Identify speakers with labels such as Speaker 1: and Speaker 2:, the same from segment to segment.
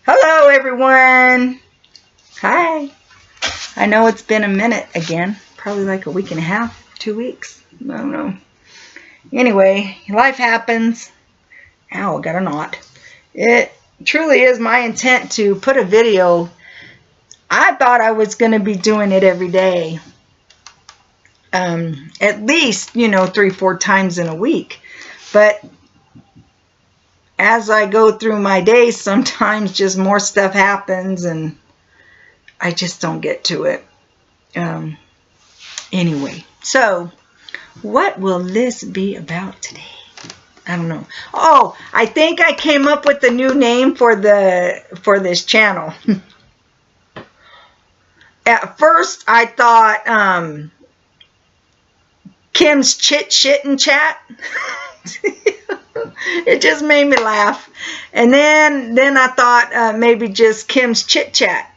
Speaker 1: Hello, everyone. Hi. I know it's been a minute again. Probably like a week and a half, 2 weeks. I don't know. Anyway, life happens. Ow, I got a knot. It truly is my intent to put a video. I thought I was going to be doing it every day. At least, 3-4 times in a week. But as I go through my days, sometimes just more stuff happens and I just don't get to it. Anyway, so what will this be about today? I don't know. Oh, I think I came up with the new name for this channel. At first, I thought Kim's Chit Shit and Chat. It just made me laugh. And then I thought maybe just Kim's Chit Chat.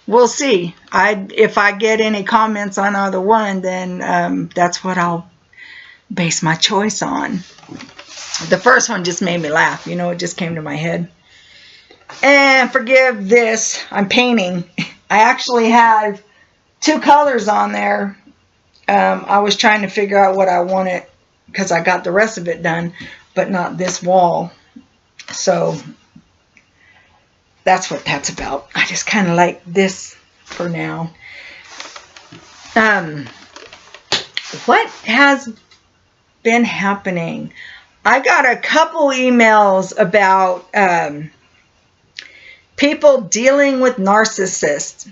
Speaker 1: We'll see. If I get any comments on either one, then that's what I'll base my choice on. The first one just made me laugh. It just came to my head. And forgive this, I'm painting. I actually have 2 colors on there. I was trying to figure out what I wanted because I got the rest of it done, but not this wall. So that's what that's about. I just kind of like this for now. What has been happening? I got a couple emails about people dealing with narcissists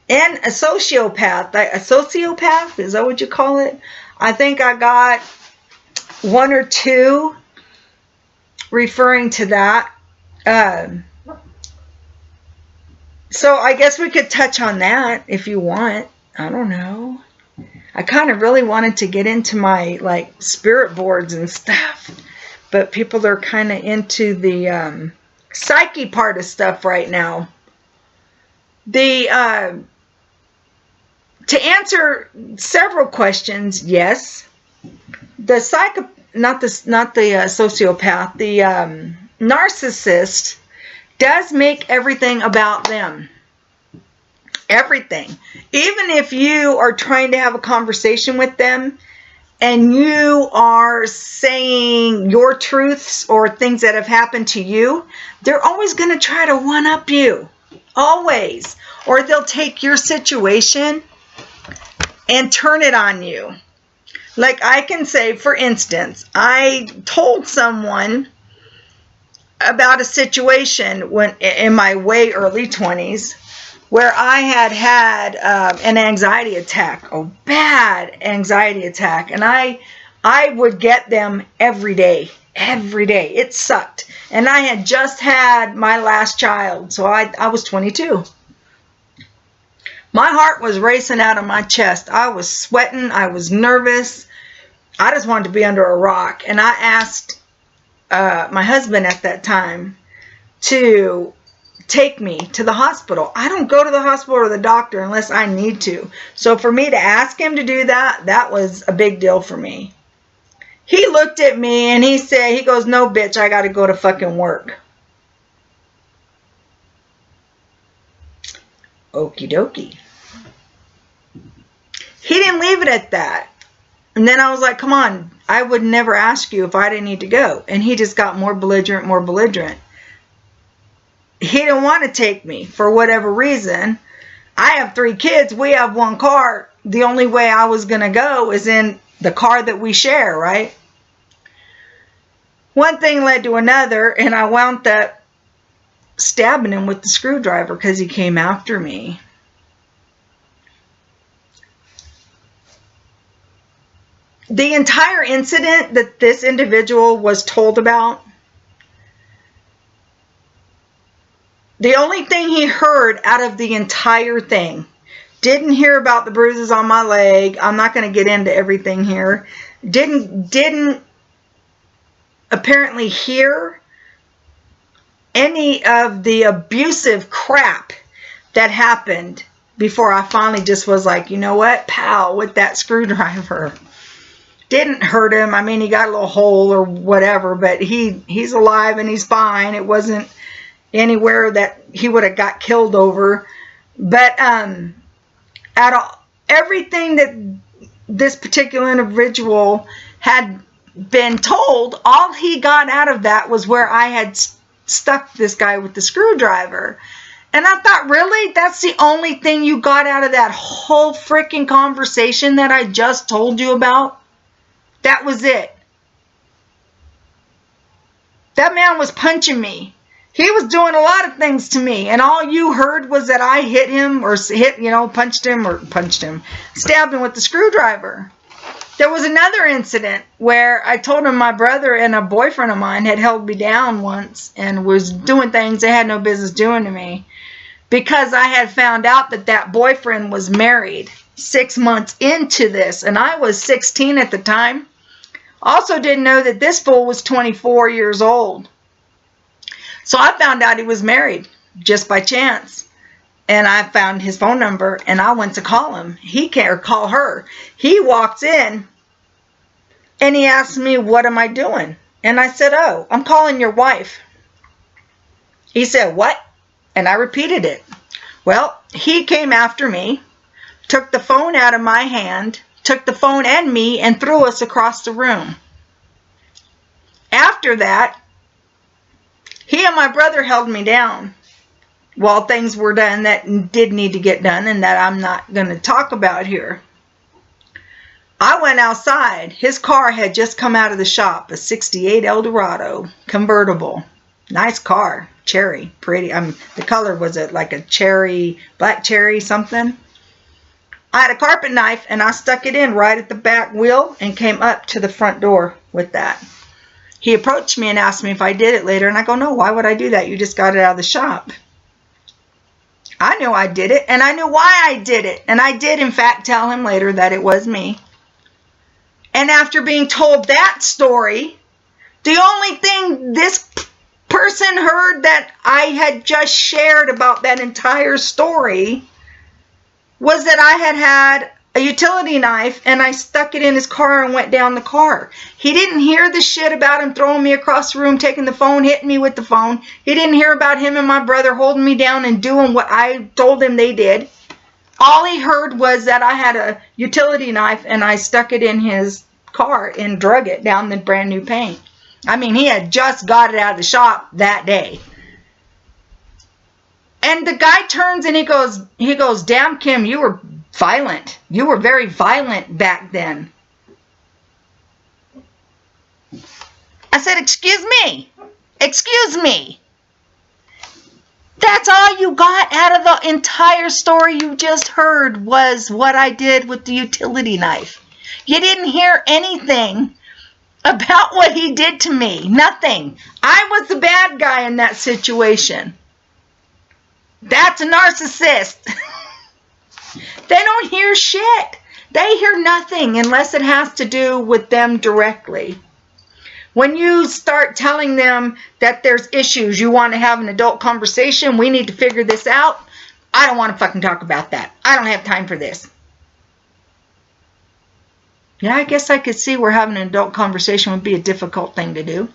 Speaker 1: and a sociopath. A sociopath, is that what you call it? I think I got 1 or 2 referring to that. So I guess we could touch on that if you want. I don't know. I kind of really wanted to get into my spirit boards and stuff, but people are kind of into the psyche part of stuff right now. To answer several questions, yes, the sociopath, the narcissist does make everything about them. Everything. Even if you are trying to have a conversation with them and you are saying your truths or things that have happened to you, they're always going to try to one-up you. Always. Or they'll take your situation and turn it on you. Like I can say, for instance, I told someone about a situation when in my way early 20s where I had an anxiety attack, a bad anxiety attack, and I would get them every day. Every day. It sucked. And I had just had my last child, so I was 22. My heart was racing out of my chest. I was sweating. I was nervous. I just wanted to be under a rock. And I asked my husband at that time to take me to the hospital. I don't go to the hospital or the doctor unless I need to. So for me to ask him to do that, that was a big deal for me. He looked at me and he goes, "No, bitch, I got to go to fucking work." Okie dokie. He didn't leave it at that. And then I was like, come on, I would never ask you if I didn't need to go. And he just got more belligerent, more belligerent. He didn't want to take me for whatever reason. I have 3 kids. We have 1 car. The only way I was going to go is in the car that we share, right? One thing led to another, and I wound up stabbing him with the screwdriver because he came after me. The entire incident that this individual was told about, the only thing he heard out of the entire thing, didn't hear about the bruises on my leg. I'm not going to get into everything here. Didn't apparently hear any of the abusive crap that happened before I finally just was like, you know what, pow, with that screwdriver. Didn't hurt him. I mean, he got a little hole or whatever, but he's alive and he's fine. It wasn't anywhere that he would have got killed over. But everything that this particular individual had been told, all he got out of that was where I had stuck this guy with the screwdriver. And I thought, really? That's the only thing you got out of that whole freaking conversation that I just told you about? That was it. That man was punching me. He was doing a lot of things to me, and all you heard was that I hit him or punched him, stabbed him with the screwdriver. There was another incident where I told him my brother and a boyfriend of mine had held me down once and was doing things they had no business doing to me, because I had found out that that boyfriend was married 6 months into this, and I was 16 at the time. Also didn't know that this fool was 24 years old. So I found out he was married just by chance. And I found his phone number and I went to call him. He can't call her. He walks in and he asked me, what am I doing? And I said, oh, I'm calling your wife. He said, what? And I repeated it. Well, he came after me, took the phone out of my hand, took the phone and me, and threw us across the room. After that, he and my brother held me down while things were done that did need to get done and that I'm not going to talk about here. I went outside. His car had just come out of the shop, a 68 Eldorado convertible. Nice car, cherry, pretty. The color was like a cherry, black cherry something. I had a carpet knife and I stuck it in right at the back wheel and came up to the front door with that. He approached me and asked me if I did it later, and I go, no, why would I do that? You just got it out of the shop. I knew I did it, and I knew why I did it, and I did, in fact, tell him later that it was me. And after being told that story, the only thing this person heard that I had just shared about that entire story was that I had a utility knife and I stuck it in his car and went down the car. He didn't hear the shit about him throwing me across the room, taking the phone, hitting me with the phone. He didn't hear about him and my brother holding me down and doing what I told him they did. All he heard was that I had a utility knife and I stuck it in his car and drug it down the brand new paint. I mean, he had just got it out of the shop that day. And the guy turns and he goes, damn, Kim, you were violent. You were very violent back then. I said, excuse me. Excuse me. That's all you got out of the entire story you just heard was what I did with the utility knife. You didn't hear anything about what he did to me. Nothing. I was the bad guy in that situation. That's a narcissist. They don't hear shit. They hear nothing unless it has to do with them directly. When you start telling them that there's issues, you want to have an adult conversation, we need to figure this out, I don't want to fucking talk about that. I don't have time for this. Yeah, I guess I could see where having an adult conversation would be a difficult thing to do.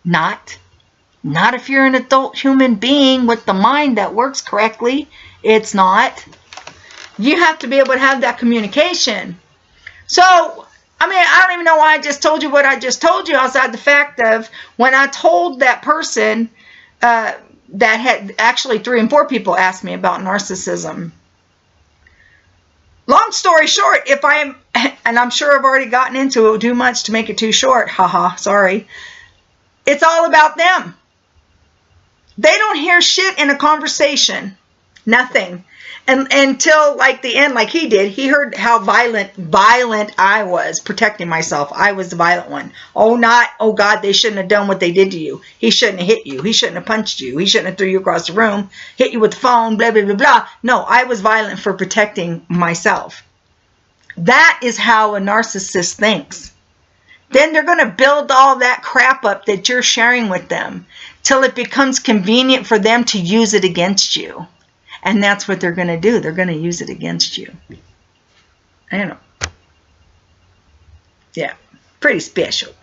Speaker 1: Not if you're an adult human being with the mind that works correctly. It's not. You have to be able to have that communication. So, I mean, I don't even know why I just told you what I just told you outside the fact of when I told that person that had actually 3 and 4 people asked me about narcissism. Long story short, and I'm sure I've already gotten into it too much to make it too short. Haha, sorry. It's all about them. They don't hear shit in a conversation. Nothing. And until like the end, like he did, he heard how violent I was protecting myself. I was the violent one. Oh God, they shouldn't have done what they did to you. He shouldn't have hit you. He shouldn't have punched you. He shouldn't have threw you across the room, hit you with the phone, blah, blah, blah, blah. No, I was violent for protecting myself. That is how a narcissist thinks. Then they're going to build all that crap up that you're sharing with them till it becomes convenient for them to use it against you. And that's what they're going to do. They're going to use it against you. I know. Yeah, pretty special.